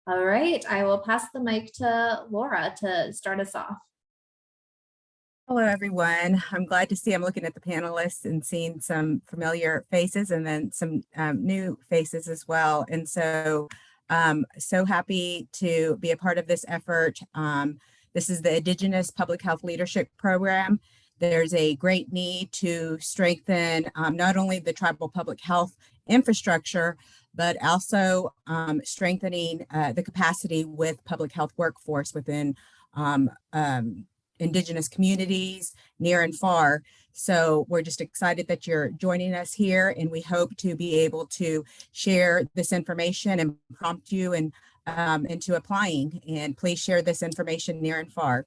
All right, I will pass the mic to Laura to start us off. Hello, everyone. I'm glad to see, I'm looking at the panelists and seeing some familiar faces and then some new faces as well. And so happy to be a part of this effort. This is the Indigenous Public Health Leadership Program. There's a great need to strengthen not only the tribal public health infrastructure, but also strengthening the capacity with public health workforce within Indigenous communities near and far. So we're just excited that you're joining us here, and we hope to be able to share this information and prompt you and into applying. And please share this information near and far.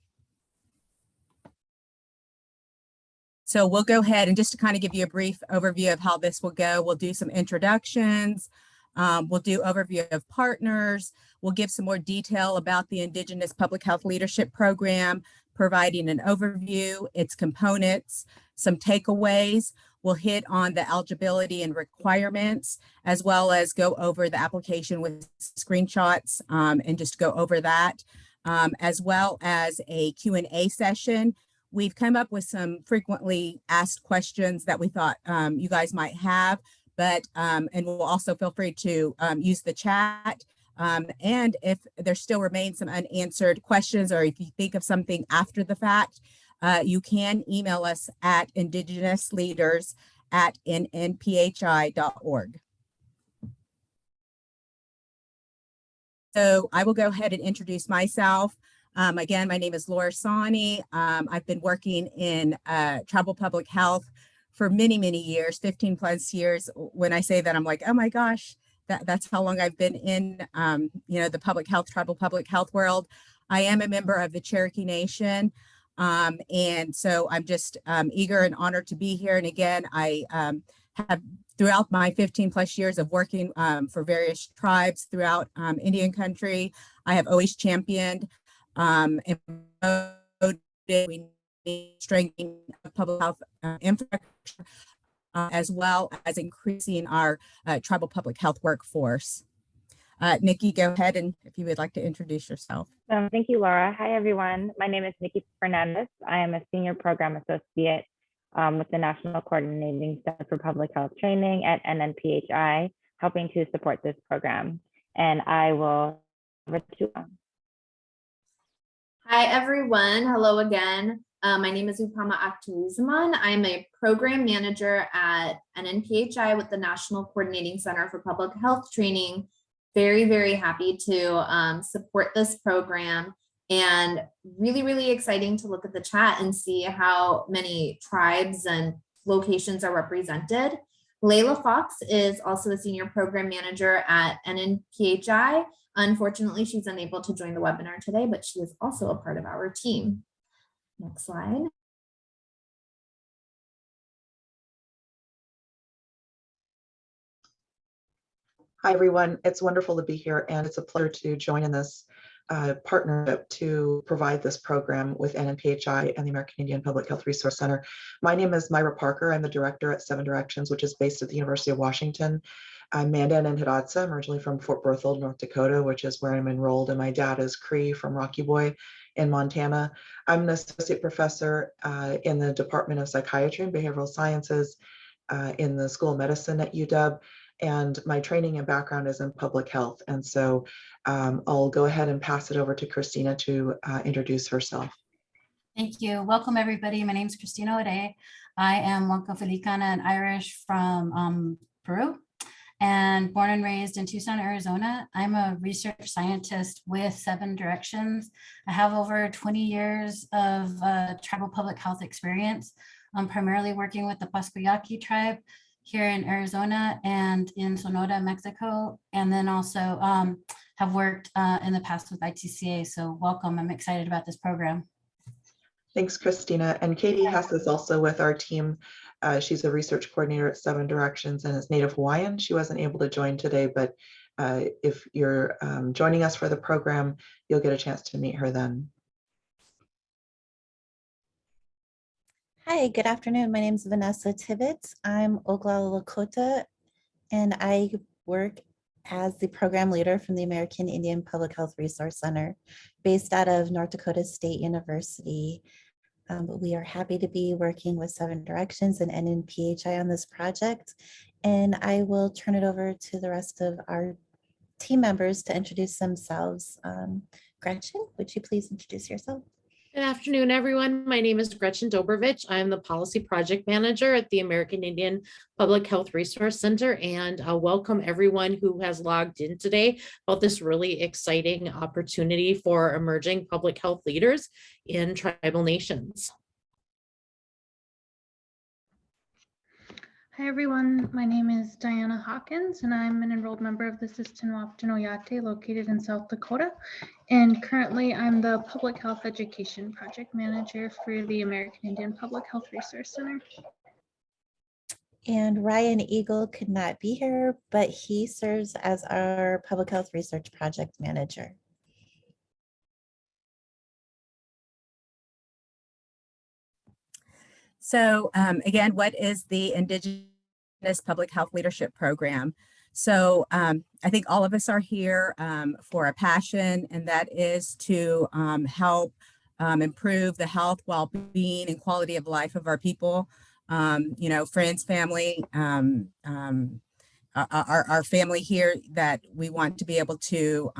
So we'll go ahead and just to kind of give you a brief overview of how this will go, we'll do some introductions. We'll do overview of partners. We'll give some more detail about the Indigenous Public Health Leadership Program, providing an overview, its components, some takeaways. We'll hit on the eligibility and requirements, as well as go over the application with screenshots and just go over that, as well as a Q&A session. We've come up with some frequently asked questions that we thought you guys might have, but and we'll also feel free to use the chat. And if there still remain some unanswered questions, or if you think of something after the fact, you can email us at indigenousleaders@nnphi.org. So I will go ahead and introduce myself. Again, my name is Laura Sawney. I've been working in tribal public health for many, many years, 15 plus years. When I say that, I'm like, oh my gosh, that's how long I've been in, the tribal public health world. I am a member of the Cherokee Nation. And so I'm just eager and honored to be here. And again, I have throughout my 15 plus years of working for various tribes throughout Indian country, I have always championed and we need strengthening of public health infrastructure, as well as increasing our tribal public health workforce. Nikki, go ahead, and if you would like to introduce yourself. Thank you, Laura. Hi, everyone. My name is Nikki Fernandez. I am a Senior Program Associate with the National Coordinating Center for Public Health Training at NNPHI, helping to support this program. And I will over to Hi, everyone. Hello again. My name is Upama Akhtaruzaman. I'm a program manager at NNPHI with the National Coordinating Center for Public Health Training. Very, very happy to support this program, and really, really exciting to look at the chat and see how many tribes and locations are represented. Layla Fox is also a senior program manager at NNPHI. Unfortunately, she's unable to join the webinar today, but she is also a part of our team. Next slide. Hi, everyone. It's wonderful to be here, and it's a pleasure to join in this partnership to provide this program with NNPHI and the American Indian Public Health Resource Center. My name is Myra Parker. I'm the director at Seven Directions, which is based at the University of Washington. I'm Mandan and Hidatsa. I'm originally from Fort Berthold, North Dakota, which is where I'm enrolled, and my dad is Cree from Rocky Boy in Montana. I'm an associate professor in the Department of Psychiatry and Behavioral Sciences in the School of Medicine at UW. And my training and background is in public health. And so I'll go ahead and pass it over to Christina to introduce herself. Thank you. Welcome, everybody. My name is Christina Ore. I am Huancafilicana and Irish from Peru, and born and raised in Tucson, Arizona. I'm a research scientist with Seven Directions. I have over 20 years of tribal public health experience. I'm primarily working with the Pascuyaki tribe here in Arizona and in Sonora, Mexico, and then also have worked in the past with ITCA. So welcome. I'm excited about this program. Thanks, Christina. And Katie Hess is also with our team. She's a research coordinator at Seven Directions and is Native Hawaiian. She wasn't able to join today, but if you're joining us for the program, you'll get a chance to meet her then. Hi, good afternoon. My name is Vanessa Tibbetts. I'm Oglala Lakota, and I work as the program leader from the American Indian Public Health Resource Center based out of North Dakota State University. We are happy to be working with Seven Directions and NNPHI on this project. And I will turn it over to the rest of our team members to introduce themselves. Gretchen, would you please introduce yourself? Good afternoon, everyone. My name is Gretchen Dobrovich. I am the Policy Project Manager at the American Indian Public Health Resource Center, and I'll welcome everyone who has logged in today about this really exciting opportunity for emerging public health leaders in tribal nations. Hi everyone, my name is Diana Hawkins and I'm an enrolled member of the Sistenwapton Oyate located in South Dakota. And currently I'm the Public Health Education Project Manager for the American Indian Public Health Resource Center. And Ryan Eagle could not be here, but he serves as our Public Health Research Project Manager. So again, what is the Indigenous Public Health Leadership Program? So I think all of us are here for a passion, and that is to help improve the health, well-being, and quality of life of our people, you know, friends, family, our family here, that we want to be able to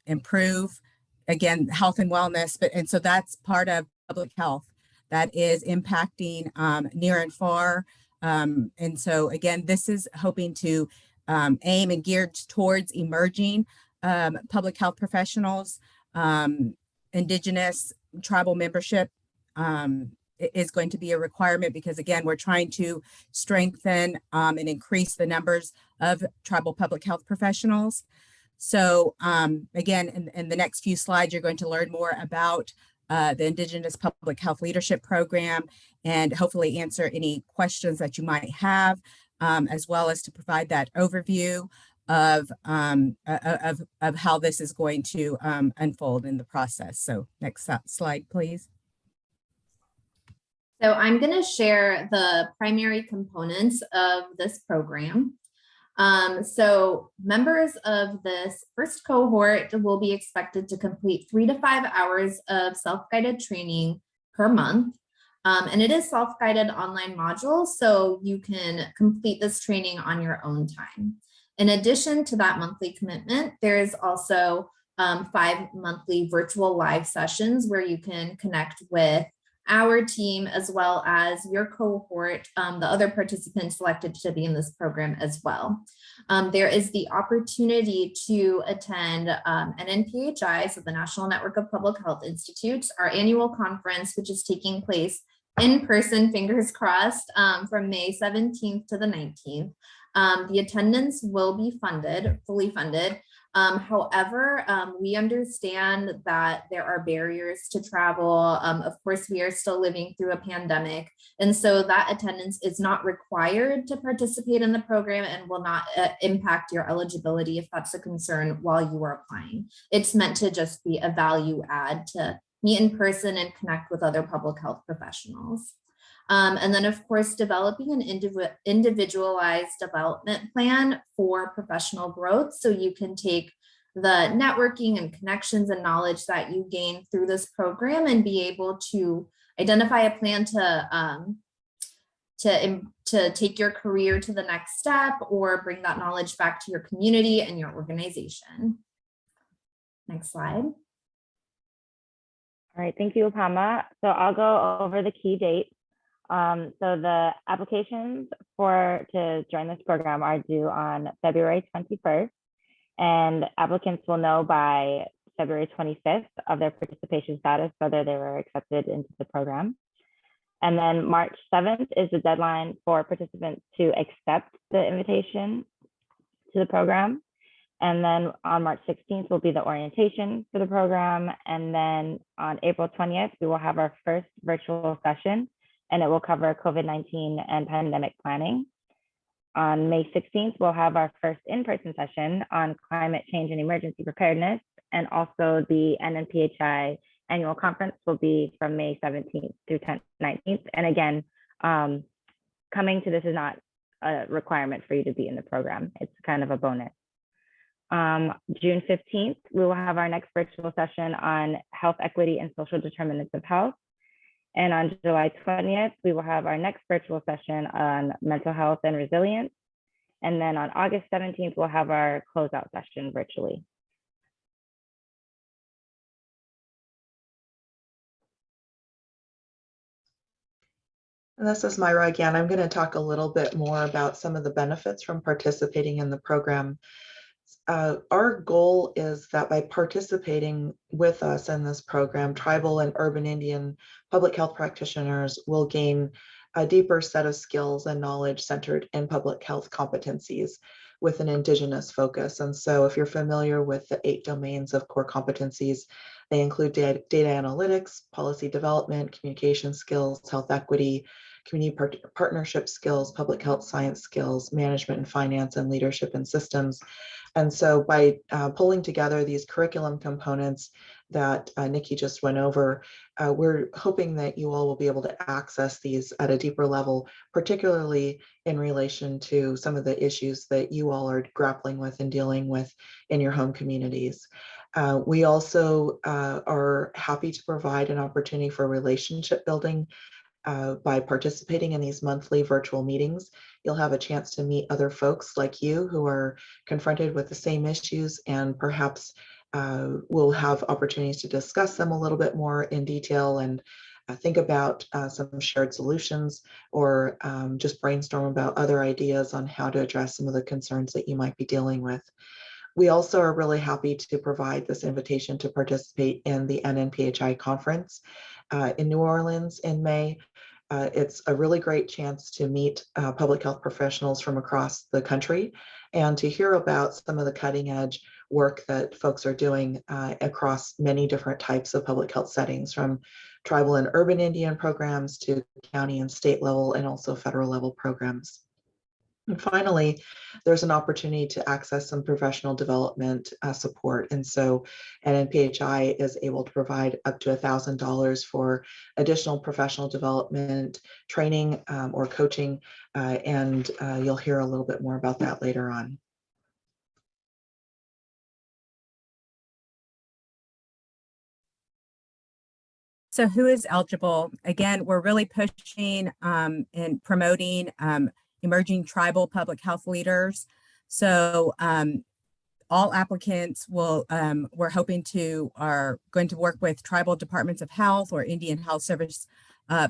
improve, again, health and wellness. And so that's part of public health that is impacting near and far. And so again, this is hoping to aim and geared towards emerging public health professionals. Indigenous tribal membership is going to be a requirement because, again, we're trying to strengthen and increase the numbers of tribal public health professionals. So again, in the next few slides, you're going to learn more about the Indigenous Public Health Leadership Program, and hopefully answer any questions that you might have, as well as to provide that overview of how this is going to unfold in the process. So next slide, please. So I'm going to share the primary components of this program. So members of this first cohort will be expected to complete 3 to 5 hours of self-guided training per month. And it is self-guided online modules, so you can complete this training on your own time. In addition to that monthly commitment, there is also 5 monthly virtual live sessions where you can connect with our team as well as your cohort, the other participants selected to be in this program as well. There is the opportunity to attend NNPHI, so the National Network of Public Health Institutes, our annual conference, which is taking place in person, fingers crossed, from May 17th to the 19th. The attendance will be funded, fully funded. However, we understand that there are barriers to travel. Of course, we are still living through a pandemic, and so that attendance is not required to participate in the program and will not impact your eligibility if that's a concern while you are applying. It's meant to just be a value add to meet in person and connect with other public health professionals. And then, of course, developing an individualized development plan for professional growth, so you can take the networking and connections and knowledge that you gain through this program and be able to identify a plan to take your career to the next step or bring that knowledge back to your community and your organization. Next slide. All right, thank you, Upama. So I'll go over the key dates. So the applications to join this program are due on February 21st, and applicants will know by February 25th of their participation status, whether they were accepted into the program. And then March 7th is the deadline for participants to accept the invitation to the program. And then on March 16th will be the orientation for the program. And then on April 20th, we will have our first virtual session, and it will cover COVID-19 and pandemic planning. On May 16th, we'll have our first in-person session on climate change and emergency preparedness. And also the NNPHI annual conference will be from May 17th through 19th. And again, coming to this is not a requirement for you to be in the program. It's kind of a bonus. June 15th, we will have our next virtual session on health equity and social determinants of health. And on July 20th, we will have our next virtual session on mental health and resilience. And then on August 17th, we'll have our closeout session virtually. And this is Myra again. I'm going to talk a little bit more about some of the benefits from participating in the program. Our goal is that by participating with us in this program, tribal and urban Indian public health practitioners will gain a deeper set of skills and knowledge centered in public health competencies with an Indigenous focus. And so if you're familiar with the 8 domains of core competencies, they include data analytics, policy development, communication skills, health equity, community partnership skills, public health science skills, management and finance, and leadership and systems. And so by pulling together these curriculum components that Nikki just went over, we're hoping that you all will be able to access these at a deeper level, particularly in relation to some of the issues that you all are grappling with and dealing with in your home communities. We also are happy to provide an opportunity for relationship building. By participating in these monthly virtual meetings, you'll have a chance to meet other folks like you who are confronted with the same issues, and perhaps we'll have opportunities to discuss them a little bit more in detail and think about some shared solutions, or just brainstorm about other ideas on how to address some of the concerns that you might be dealing with. We also are really happy to provide this invitation to participate in the NNPHI conference in New Orleans in May. It's a really great chance to meet public health professionals from across the country and to hear about some of the cutting edge work that folks are doing across many different types of public health settings, from tribal and urban Indian programs to county and state level, and also federal level programs. And finally, there's an opportunity to access some professional development support. And so NNPHI is able to provide up to $1,000 for additional professional development training or coaching. And you'll hear a little bit more about that later on. So who is eligible? Again, we're really pushing and promoting emerging tribal public health leaders. So all applicants will, we're hoping to, are going to work with tribal departments of health or Indian Health Service,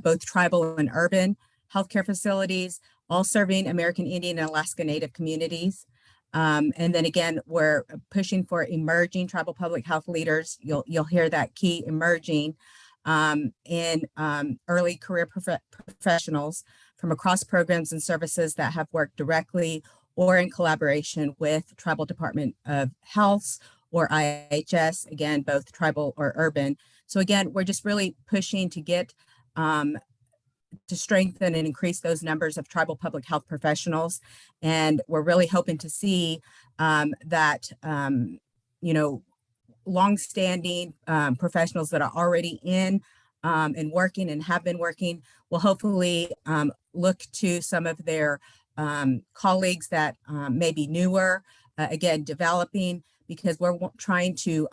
both tribal and urban healthcare facilities, all serving American Indian and Alaska Native communities. And then again, we're pushing for emerging tribal public health leaders. You'll hear that key, emerging, in early career professionals from across programs and services that have worked directly or in collaboration with Tribal Department of Health or IHS, again, both tribal or urban. So again, we're just really pushing to get to strengthen and increase those numbers of tribal public health professionals. And we're really hoping to see that, you know, longstanding professionals that are already in and working and have been working will hopefully look to some of their colleagues that may be newer, again, developing, because we're trying to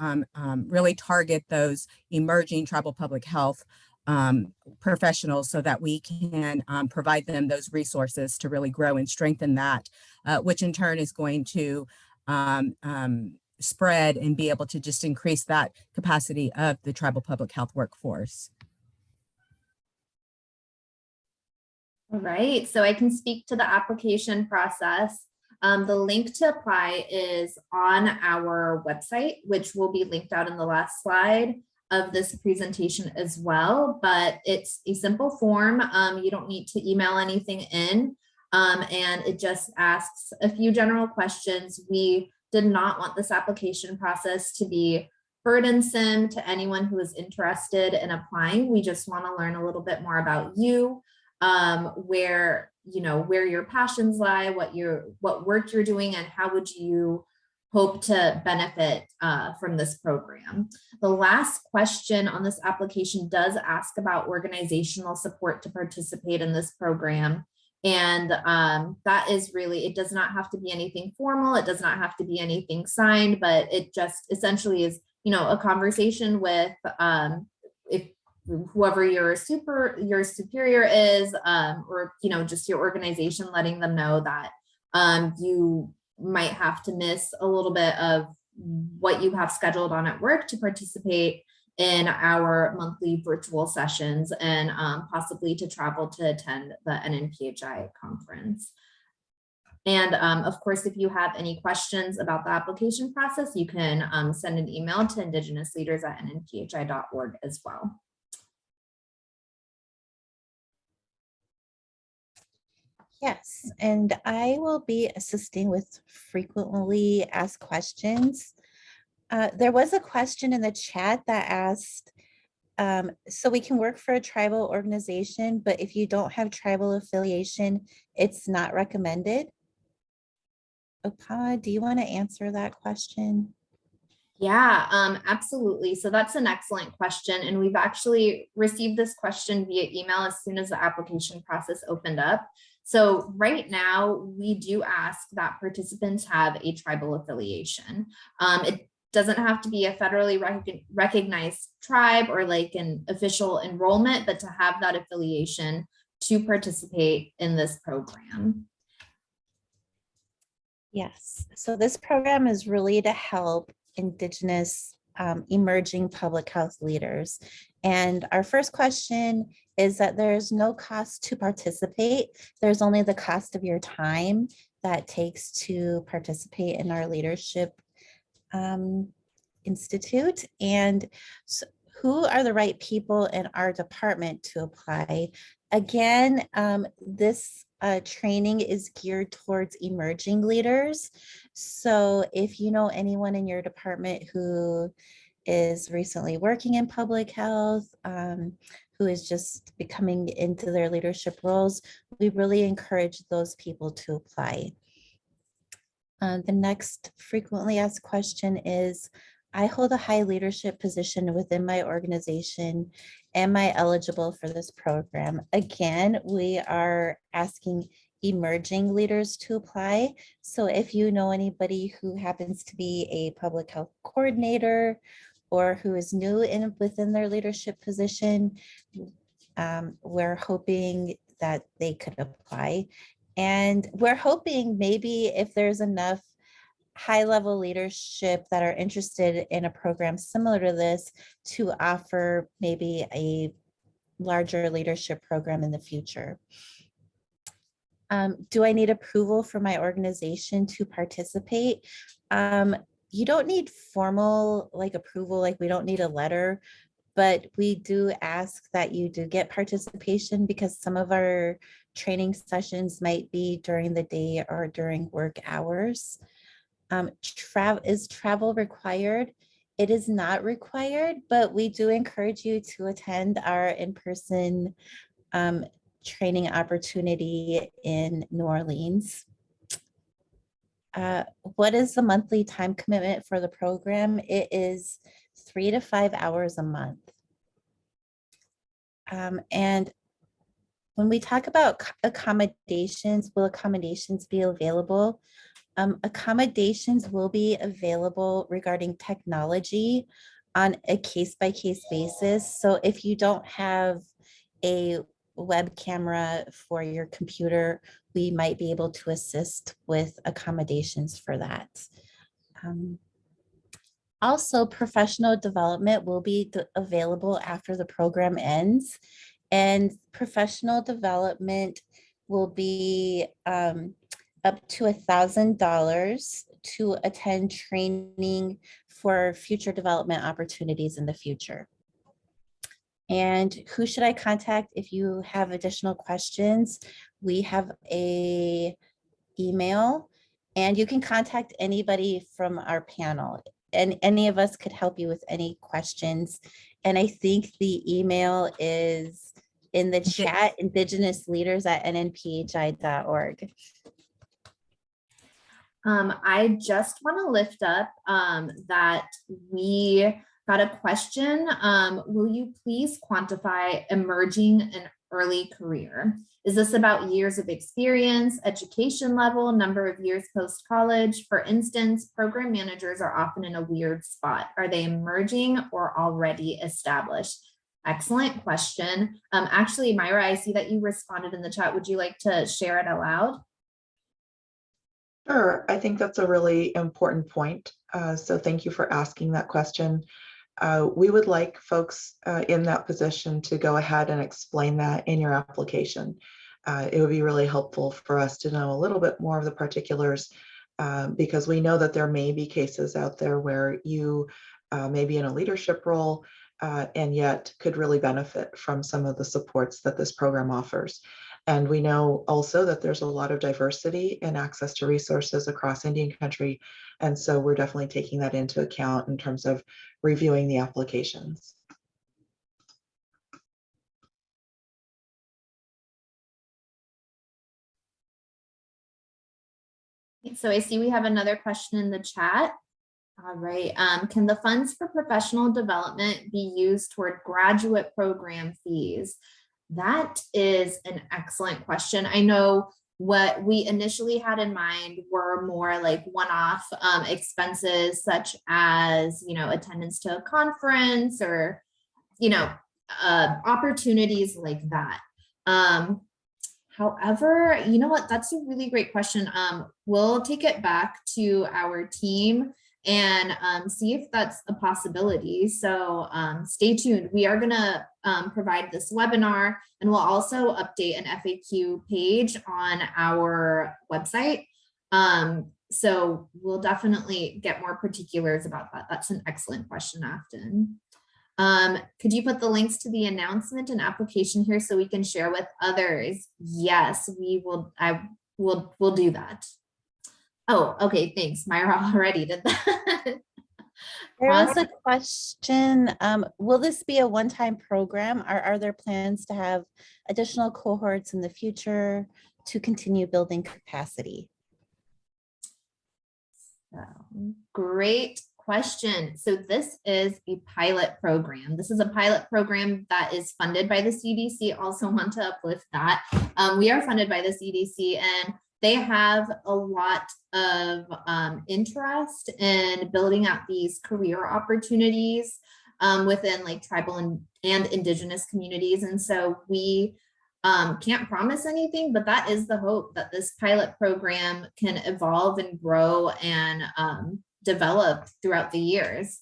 really target those emerging tribal public health professionals so that we can provide them those resources to really grow and strengthen that, which in turn is going to spread and be able to just increase that capacity of the tribal public health workforce. All right, so I can speak to the application process. The link to apply is on our website, which will be linked out in the last slide of this presentation as well, but it's a simple form. You don't need to email anything in, and it just asks a few general questions. We did not want this application process to be burdensome to anyone who is interested in applying. We just want to learn a little bit more about you, where your passions lie, what work you're doing, and how would you hope to benefit from this program. The last question on this application does ask about organizational support to participate in this program. And that is really, it does not have to be anything formal. It does not have to be anything signed, but it just essentially is, you know, a conversation with if whoever your superior is, or, you know, just your organization, letting them know that you might have to miss a little bit of what you have scheduled on at work to participate in our monthly virtual sessions, and possibly to travel to attend the NNPHI conference. And of course, if you have any questions about the application process, you can send an email to indigenousleaders@nnphi.org as well. Yes, and I will be assisting with frequently asked questions. There was a question in the chat that asked, so we can work for a tribal organization, but if you don't have tribal affiliation, it's not recommended. Opana, do you want to answer that question? Yeah, absolutely. So that's an excellent question. And we've actually received this question via email as soon as the application process opened up. So right now, we do ask that participants have a tribal affiliation. It doesn't have to be a federally recognized tribe or like an official enrollment, but to have that affiliation to participate in this program. Yes, so this program is really to help Indigenous emerging public health leaders. And our first question is that there's no cost to participate. There's only the cost of your time that takes to participate in our leadership institute. And so who are the right people in our department to apply? Again, this training is geared towards emerging leaders. So if you know anyone in your department who is recently working in public health, who is just becoming into their leadership roles, we really encourage those people to apply. The next frequently asked question is, I hold a high leadership position within my organization. Am I eligible for this program? Again, we are asking emerging leaders to apply. So if you know anybody who happens to be a public health coordinator or who is new within their leadership position, we're hoping that they could apply. And we're hoping maybe if there's enough high-level leadership that are interested in a program similar to this to offer maybe a larger leadership program in the future. Do I need approval for my organization to participate? You don't need formal approval, like we don't need a letter, but we do ask that you do get participation because some of our training sessions might be during the day or during work hours. Is travel required? It is not required, but we do encourage you to attend our in-person training opportunity in New Orleans. What is the monthly time commitment for the program? It is 3 to 5 hours a month. And when we talk about accommodations, will accommodations be available? Accommodations will be available regarding technology on a case-by-case basis. So if you don't have a web camera for your computer, we might be able to assist with accommodations for that. Also, professional development will be available after the program ends, and professional development will be up to $1,000 to attend training for future development opportunities in the future. And who should I contact if you have additional questions? We have an email, and you can contact anybody from our panel, and any of us could help you with any questions. And I think the email is in the chat, indigenousleaders@nnphi.org. I just want to lift up that we got a question. Will you please quantify emerging and early career? Is this about years of experience, education level, number of years post-college? For instance, program managers are often in a weird spot. Are they emerging or already established? Excellent question. Actually, Myra, I see that you responded in the chat. Would you like to share it aloud? Sure, I think that's a really important point. So thank you for asking that question. We would like folks in that position to go ahead and explain that in your application. It would be really helpful for us to know a little bit more of the particulars because we know that there may be cases out there where you may be in a leadership role and yet could really benefit from some of the supports that this program offers. And we know also that there's a lot of diversity and access to resources across Indian country. And so we're definitely taking that into account in terms of reviewing the applications. So I see we have another question in the chat. All right, can the funds for professional development be used toward graduate program fees? That is an excellent question. I know what we initially had in mind were more like one-off expenses, such as, attendance to a conference or, opportunities like that. However, you know what, that's a really great question. We'll take it back to our team and see if that's a possibility. So stay tuned. We are gonna provide this webinar, and we'll also update an FAQ page on our website. So we'll definitely get more particulars about that. That's an excellent question, Afton. Could you put the links to the announcement and application here so we can share with others? Yes, we will. We'll do that. Oh, okay, thanks. Myra already did that. There was a question. Will this be a one-time program, or are there plans to have additional cohorts in the future to continue building capacity? So, great question. So this is a pilot program. This is a pilot program that is funded by the CDC. Also want to uplift that. We are funded by the CDC, and they have a lot of interest in building out these career opportunities within like tribal and indigenous communities. And so we can't promise anything, but that is the hope, that this pilot program can evolve and grow and develop throughout the years.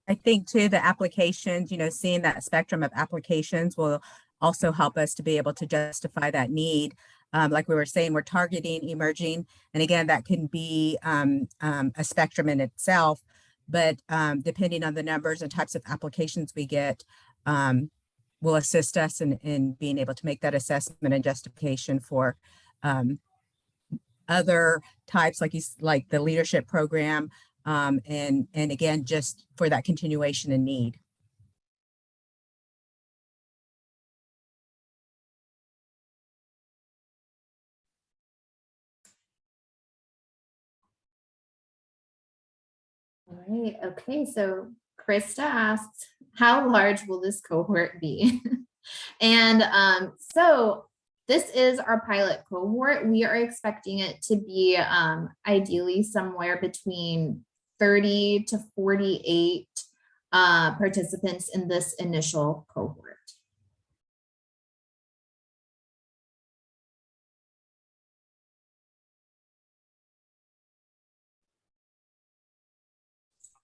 I think too, the applications, seeing that spectrum of applications will also help us to be able to justify that need. Like we were saying, we're targeting emerging, and again, that can be a spectrum in itself, but depending on the numbers and types of applications we get, will assist us in being able to make that assessment and justification for other types, like the leadership program, and again, just for that continuation and need. All right, okay, so Krista asks, how large will this cohort be? And so this is our pilot cohort. We are expecting it to be ideally somewhere between 30 to 48 participants in this initial cohort.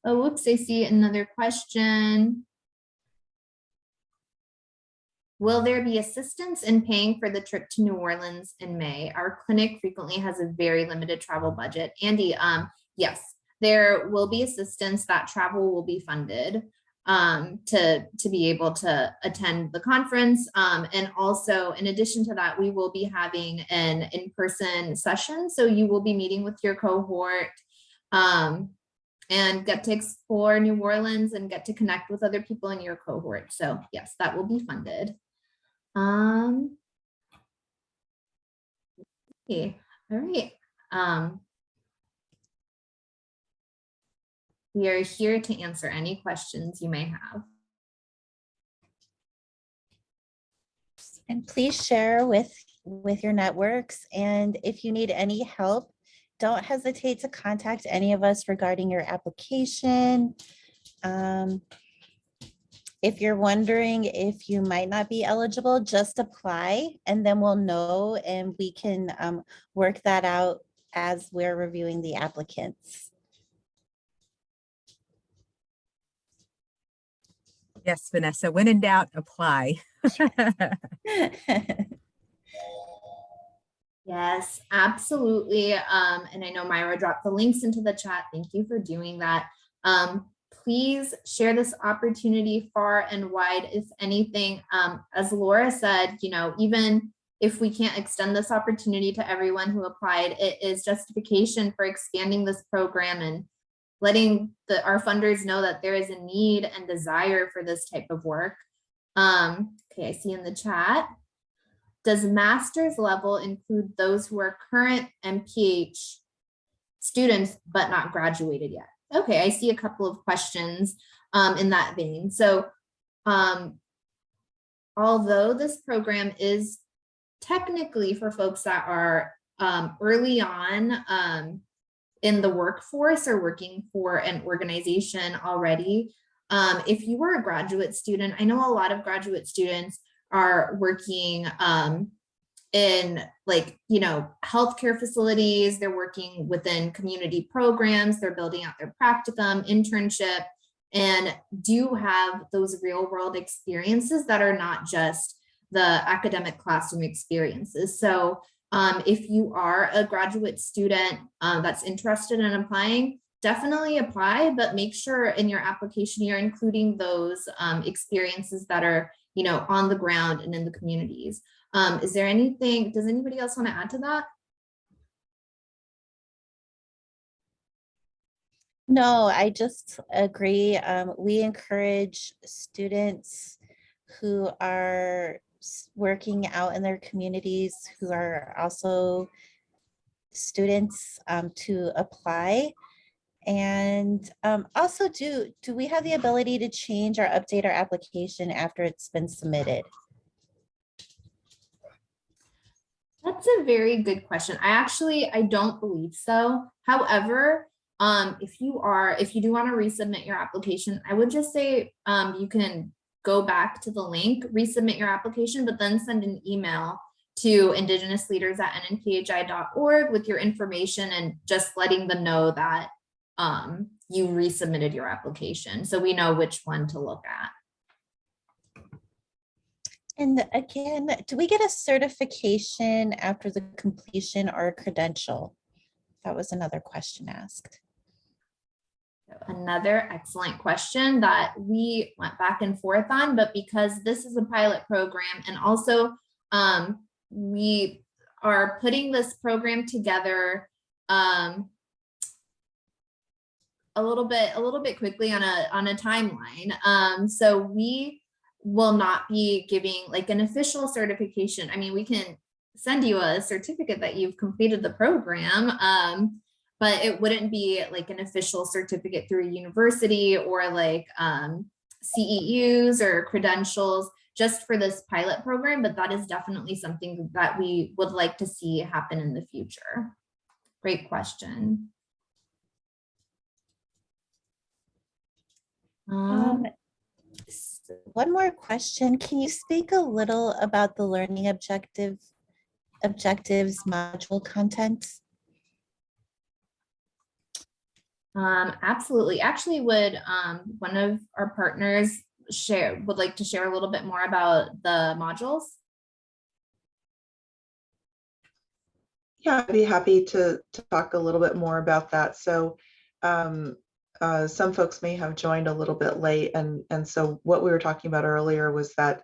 Oh, whoops, I see another question. Will there be assistance in paying for the trip to New Orleans in May? Our clinic frequently has a very limited travel budget. Andy, yes, there will be assistance. That travel will be funded to be able to attend the conference. And also, in addition to that, we will be having an in-person session. So you will be meeting with your cohort and get to explore New Orleans and get to connect with other people in your cohort. So yes, that will be funded. Okay. All right. We are here to answer any questions you may have. And please share with your networks. And if you need any help, don't hesitate to contact any of us regarding your application. If you're wondering if you might not be eligible, just apply and then we'll know and we can work that out as we're reviewing the applicants. Yes, Vanessa, when in doubt, apply. Yes, absolutely. And I know Myra dropped the links into the chat. Thank you for doing that. Please share this opportunity far and wide. If anything, as Laura said, you know, even if we can't extend this opportunity to everyone who applied, it is justification for expanding this program and letting our funders know that there is a need and desire for this type of work. Okay, I see in the chat. Does master's level include those who are current MPH students but not graduated yet? Okay, I see a couple of questions in that vein. So although this program is technically for folks that are early on in the workforce or working for an organization already, if you were a graduate student, I know a lot of graduate students are working in, like, you know, healthcare facilities, they're working within community programs, they're building out their practicum, internship, and do have those real world experiences that are not just the academic classroom experiences. So if you are a graduate student that's interested in applying, definitely apply, but make sure in your application you're including those experiences that are, you know, on the ground and in the communities. Is there anything, does anybody else want to add to that? No, I just agree. We encourage students who are working out in their communities, who are also students, to apply. And also, do we have the ability to change or update our application after it's been submitted? That's a very good question. I don't believe so. However, if you do want to resubmit your application, I would just say you can go back to the link, resubmit your application, but then send an email to indigenousleaders@nnphi.org with your information and just letting them know that you resubmitted your application, so we know which one to look at. And again, do we get a certification after the completion or a credential? That was another question asked. Another excellent question that we went back and forth on, but because this is a pilot program and also we are putting this program together a little bit quickly on a timeline. So we will not be giving like an official certification. I mean, we can send you a certificate that you've completed the program, but it wouldn't be like an official certificate through a university or like CEUs or credentials just for this pilot program, but that is definitely something that we would like to see happen in the future. Great question. One more question. Can you speak a little about the learning objectives module content? Absolutely. Actually, would one of our partners would like to share a little bit more about the modules? Yeah, I'd be happy to talk a little bit more about that. So some folks may have joined a little bit late, and so what we were talking about earlier was that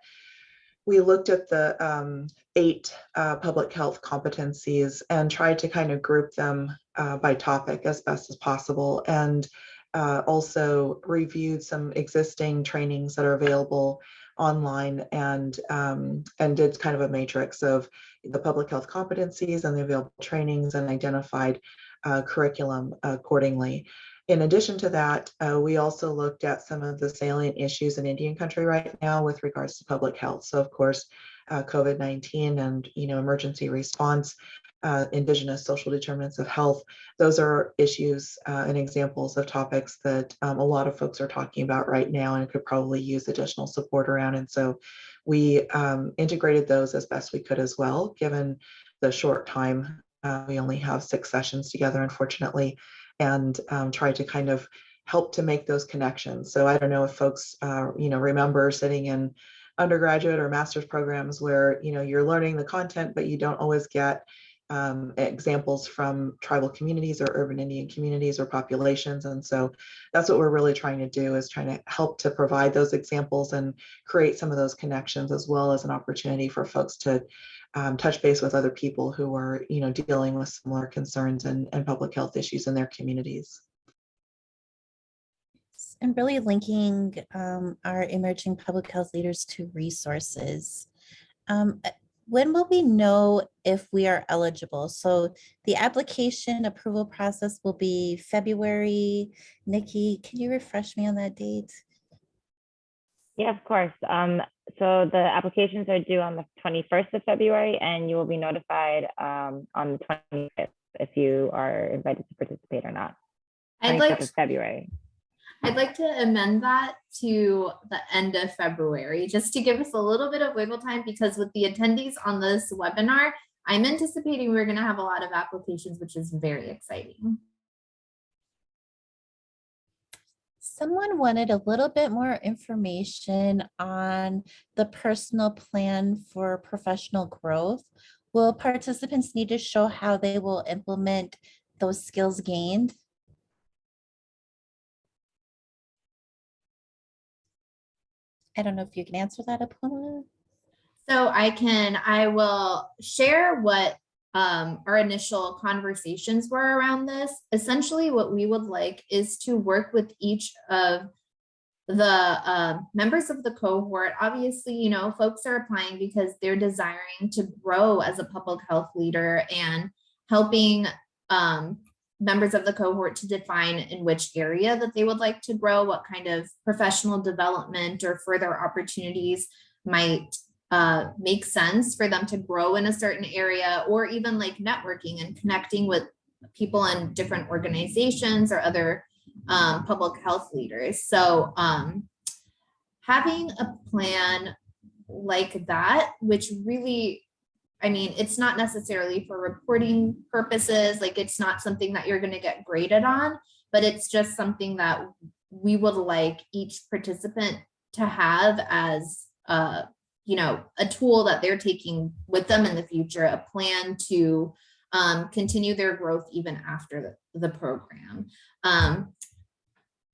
we looked at the 8 public health competencies and tried to kind of group them by topic as best as possible, and also reviewed some existing trainings that are available online, and did kind of a matrix of the public health competencies and the available trainings and identified curriculum accordingly. In addition to that, we also looked at some of the salient issues in Indian country right now with regards to public health. So of course, COVID-19 and, emergency response, Indigenous social determinants of health. Those are issues and examples of topics that a lot of folks are talking about right now and could probably use additional support around. And so we integrated those as best we could as well, given the short time. We only have 6 sessions together, unfortunately, and tried to kind of help to make those connections. So I don't know if folks, remember sitting in undergraduate or master's programs where, you're learning the content, but you don't always get examples from tribal communities or urban Indian communities or populations. And so that's what we're really trying to do, is trying to help to provide those examples and create some of those connections, as well as an opportunity for folks to touch base with other people who are, dealing with similar concerns and public health issues in their communities. And really linking our emerging public health leaders to resources. When will we know if we are eligible? So the application approval process will be February. Nikki, can you refresh me on that date? Yeah, of course. So the applications are due on the 21st of February, and you will be notified on the 25th if you are invited to participate or not. 25th of February. I'd like to amend that to the end of February, just to give us a little bit of wiggle time, because with the attendees on this webinar, I'm anticipating we're going to have a lot of applications, which is very exciting. Someone wanted a little bit more information on the personal plan for professional growth. Will participants need to show how they will implement those skills gained? I don't know if you can answer that, Apollo. So I will share what our initial conversations were around this. Essentially, what we would like is to work with each of the members of the cohort. Obviously, folks are applying because they're desiring to grow as a public health leader, and helping members of the cohort to define in which area that they would like to grow, what kind of professional development or further opportunities might make sense for them to grow in a certain area, or even like networking and connecting with people in different organizations or other public health leaders. So having a plan like that, which really, it's not necessarily for reporting purposes, like it's not something that you're going to get graded on, but it's just something that we would like each participant to have as a tool that they're taking with them in the future, a plan to continue their growth even after the program.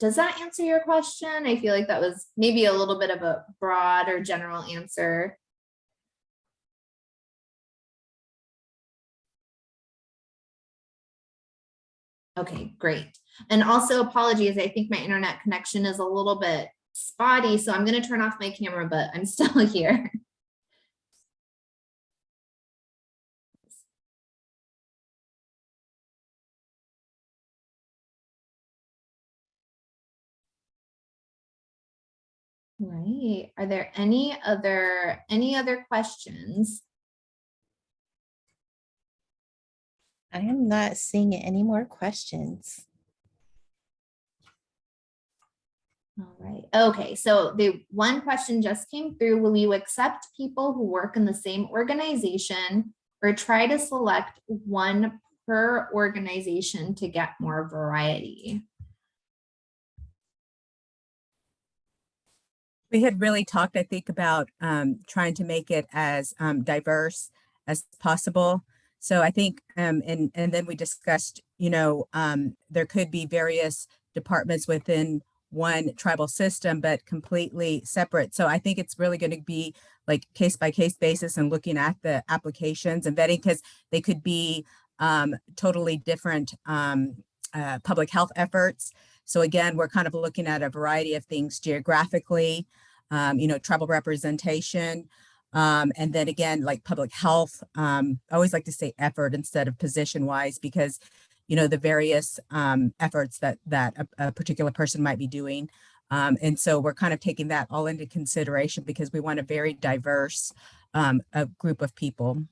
Does that answer your question? I feel like that was maybe a little bit of a broad or general answer. Okay, great. And also apologies, I think my internet connection is a little bit spotty, so I'm going to turn off my camera, but I'm still here. Right. Are there any other questions? I am not seeing any more questions. All right. Okay. So the one question just came through. Will you accept people who work in the same organization, or try to select one per organization to get more variety? We had really talked, I think, about trying to make it as diverse as possible. So I think, and then we discussed, there could be various departments within one tribal system, but completely separate. So I think it's really going to be like case by case basis, and looking at the applications and vetting, because they could be totally different public health efforts. So again, we're kind of looking at a variety of things geographically, tribal representation, and then again, like public health. I always like to say effort instead of position wise, because the various efforts that a particular person might be doing. And so we're kind of taking that all into consideration, because we want a very diverse a group of people.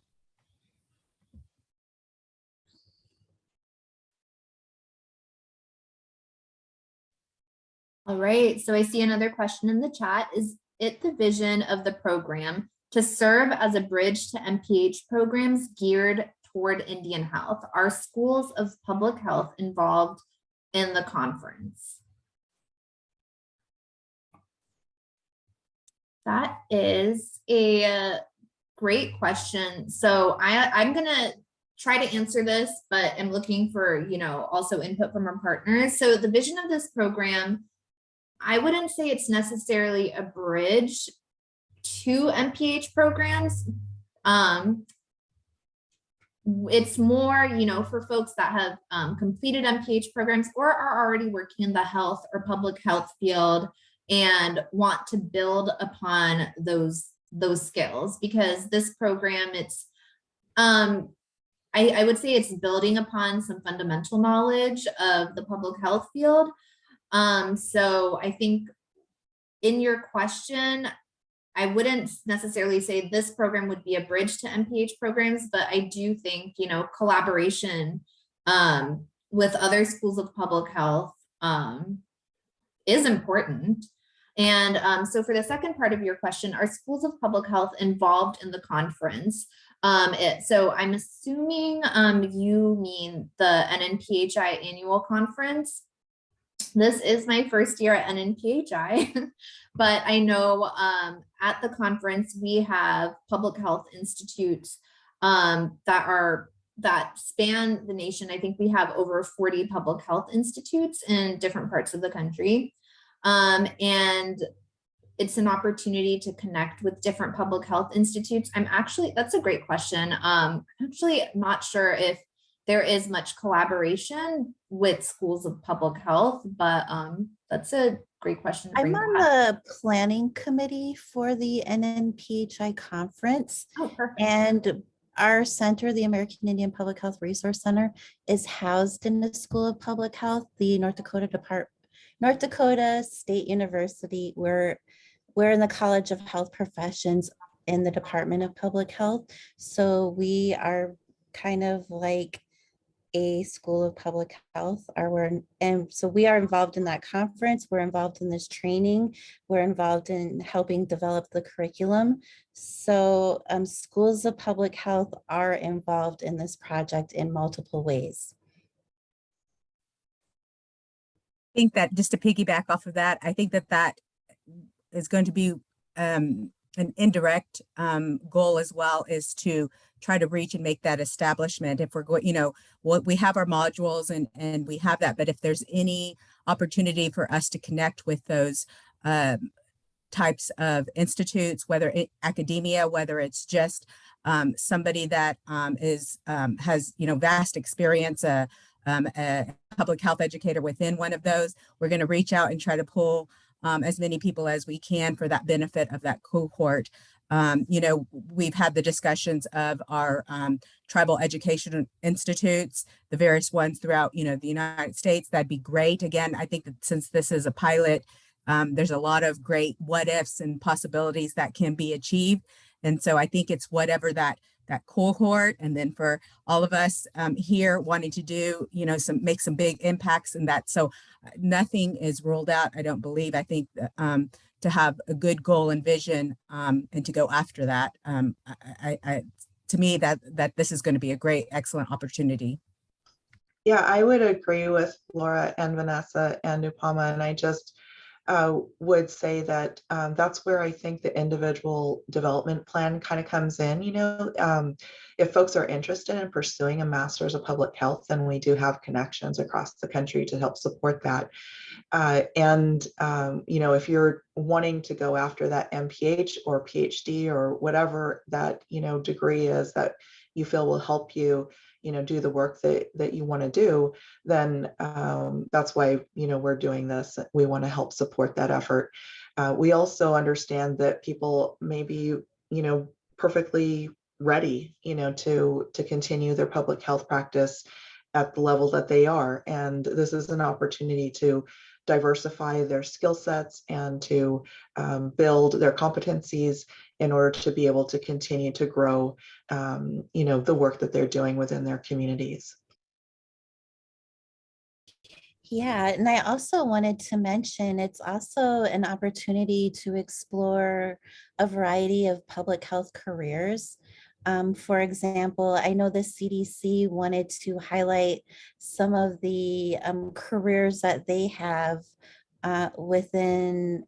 All right, so I see another question in the chat. Is it the vision of the program to serve as a bridge to NPH programs geared toward Indian health? Are schools of public health involved in the conference? That is a great question. So I'm gonna try to answer this, but I'm looking for, also input from our partners. So the vision of this program, I wouldn't say it's necessarily a bridge to NPH programs. It's more, for folks that have completed NPH programs or are already working in the health or public health field and want to build upon those skills, because this program, it's I would say it's building upon some fundamental knowledge of the public health field. So I think in your question, I wouldn't necessarily say this program would be a bridge to NPH programs, but I do think, collaboration with other schools of public health is important. And so for the second part of your question, are schools of public health involved in the conference? So I'm assuming you mean the NNPHI annual conference. This is my first year at NNPHI, but I know at the conference we have public health institutes that span the nation. I think we have over 40 public health institutes in different parts of the country. And it's an opportunity to connect with different public health institutes. That's a great question. I'm actually not sure if there is much collaboration with schools of public health, but that's a great question. I'm on the planning committee for the NNPHI conference. Oh, perfect. And our center, the American Indian Public Health Resource Center, is housed in the School of Public Health, the North Dakota State University. We're in the College of Health Professions in the Department of Public Health. So we are kind of like a school of public health, and so we are involved in that conference. We're involved in this training. We're involved in helping develop the curriculum. So schools of public health are involved in this project in multiple ways. I think that just to piggyback off of that, I think that is going to be an indirect goal as well, is to try to reach and make that establishment. If we're going, we have our modules and we have that, but if there's any opportunity for us to connect with those types of institutes, whether academia, whether it's just somebody that has vast experience, a public health educator within one of those, we're going to reach out and try to pull as many people as we can for that benefit of that cohort. We've had the discussions of our tribal education institutes, the various ones throughout, the United States. That'd be great. Again, I think that since this is a pilot, there's a lot of great what ifs and possibilities that can be achieved. And so I think it's whatever that cohort, and then for all of us here wanting to do, make some big impacts in that. So nothing is ruled out, I don't believe. I think to have a good goal and vision and to go after that, to me, that this is going to be a great, excellent opportunity. Yeah, I would agree with Laura and Vanessa and Upama, and I just would say that that's where I think the individual development plan kind of comes in. If folks are interested in pursuing a master's of public health, then we do have connections across the country to help support that. If you're wanting to go after that MPH or PhD or whatever that, degree is that you feel will help you, do the work that you want to do, then that's why, we're doing this. We want to help support that effort. We also understand that people may be, perfectly ready, to continue their public health practice at the level that they are. And this is an opportunity to diversify their skill sets and to build their competencies in order to be able to continue to grow, the work that they're doing within their communities. Yeah, and I also wanted to mention it's also an opportunity to explore a variety of public health careers. For example, I know the CDC wanted to highlight some of the careers that they have within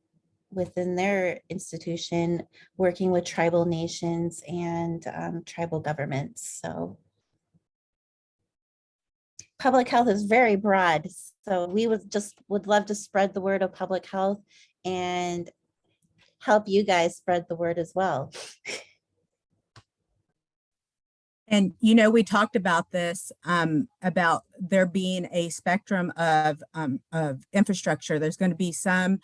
their institution, working with tribal nations and tribal governments. So public health is very broad. So we would love to spread the word of public health and help you guys spread the word as well. And, we talked about this, about there being a spectrum of infrastructure. There's going to be some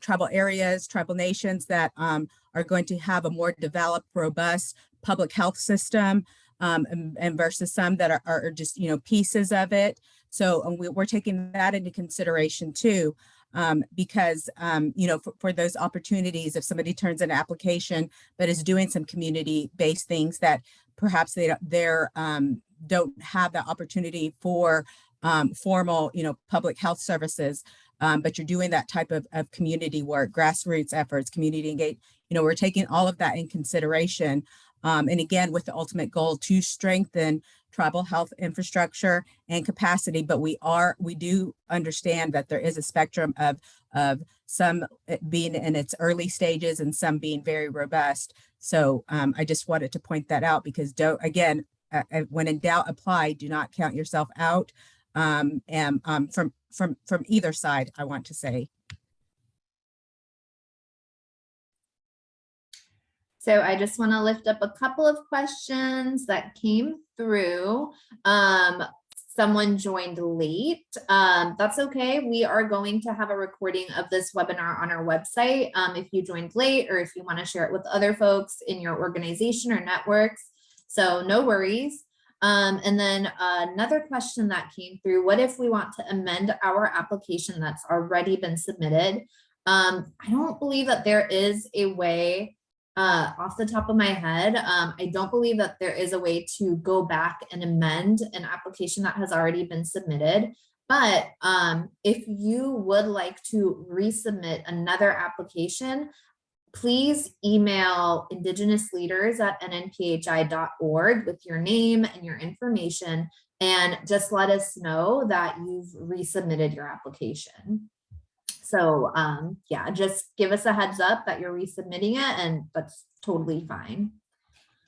tribal areas, tribal nations that are going to have a more developed, robust public health system, and versus some that are just, pieces of it. So we're taking that into consideration too, because, for those opportunities, if somebody turns in an application but is doing some community-based things that perhaps they don't have that opportunity for formal, public health services, but you're doing that type of community work, grassroots efforts, community engagement, we're taking all of that in consideration. And again, with the ultimate goal to strengthen tribal health infrastructure and capacity, but we do understand that there is a spectrum of some being in its early stages and some being very robust. So I just wanted to point that out because when in doubt, apply. Do not count yourself out. And from either side, I want to say. So I just want to lift up a couple of questions that came through. Someone joined late. That's okay. We are going to have a recording of this webinar on our website. If you joined late or if you want to share it with other folks in your organization or networks. So no worries. And then another question that came through, what if we want to amend our application that's already been submitted? I don't believe that there is a way off the top of my head. I don't believe that there is a way to go back and amend an application that has already been submitted. But if you would like to resubmit another application, please email Indigenous leaders at nnphi.org with your name and your information, and just let us know that you've resubmitted your application. So yeah, just give us a heads up that you're resubmitting it, and that's totally fine.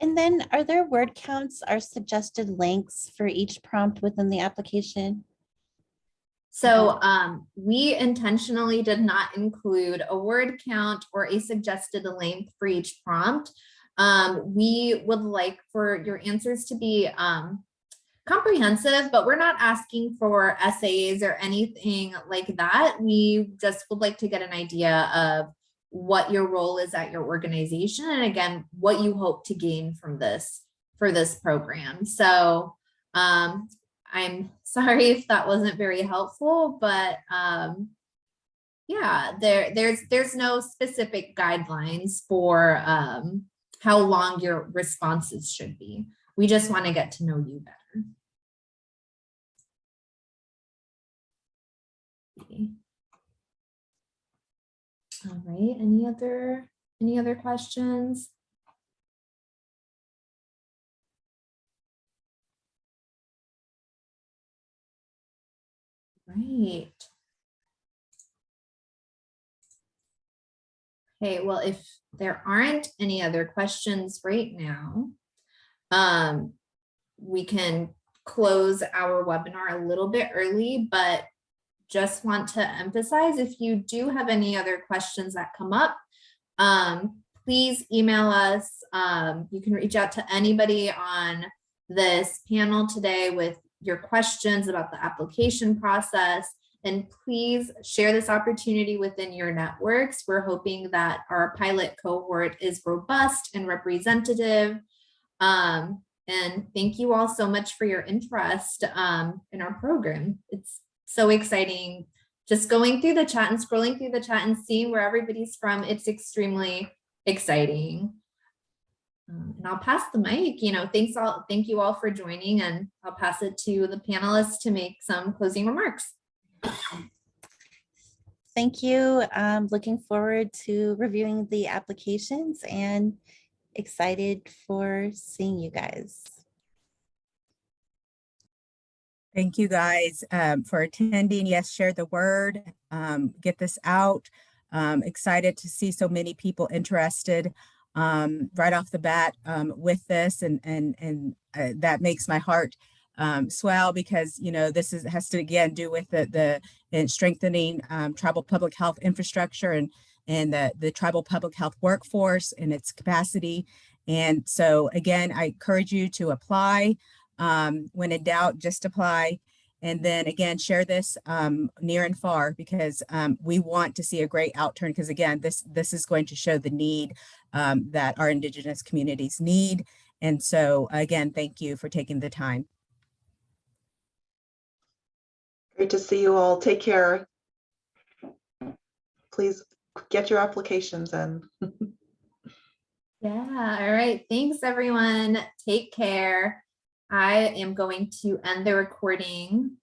And then are there word counts or suggested lengths for each prompt within the application? So we intentionally did not include a word count or a suggested length for each prompt. We would like for your answers to be comprehensive, but we're not asking for essays or anything like that. We just would like to get an idea of what your role is at your organization, and again, what you hope to gain from this for this program. So I'm sorry if that wasn't very helpful, but yeah, there's no specific guidelines for how long your responses should be. We just want to get to know you better. All right, any other questions? Right. Okay, well, if there aren't any other questions right now, we can close our webinar a little bit early, but just want to emphasize, if you do have any other questions that come up, please email us. You can reach out to anybody on this panel today with your questions about the application process, and please share this opportunity within your networks. We're hoping that our pilot cohort is robust and representative. And thank you all so much for your interest in our program. It's so exciting. Just going through the chat and scrolling through the chat and seeing where everybody's from, it's extremely exciting. And I'll pass the mic, thank you all for joining, and I'll pass it to the panelists to make some closing remarks. Thank you. Looking forward to reviewing the applications and excited for seeing you guys. Thank you guys for attending. Yes, share the word, get this out. Excited to see so many people interested right off the bat with this, and that makes my heart swell, because this has to again do with the strengthening tribal public health infrastructure and the tribal public health workforce and its capacity. And so again, I encourage you to apply. When in doubt, just apply. And then again, share this near and far, because we want to see a great outturn, because again, this is going to show the need that our Indigenous communities need. And so again, thank you for taking the time. Great to see you all. Take care. Please get your applications in. Yeah, all right. Thanks, everyone. Take care. I am going to end the recording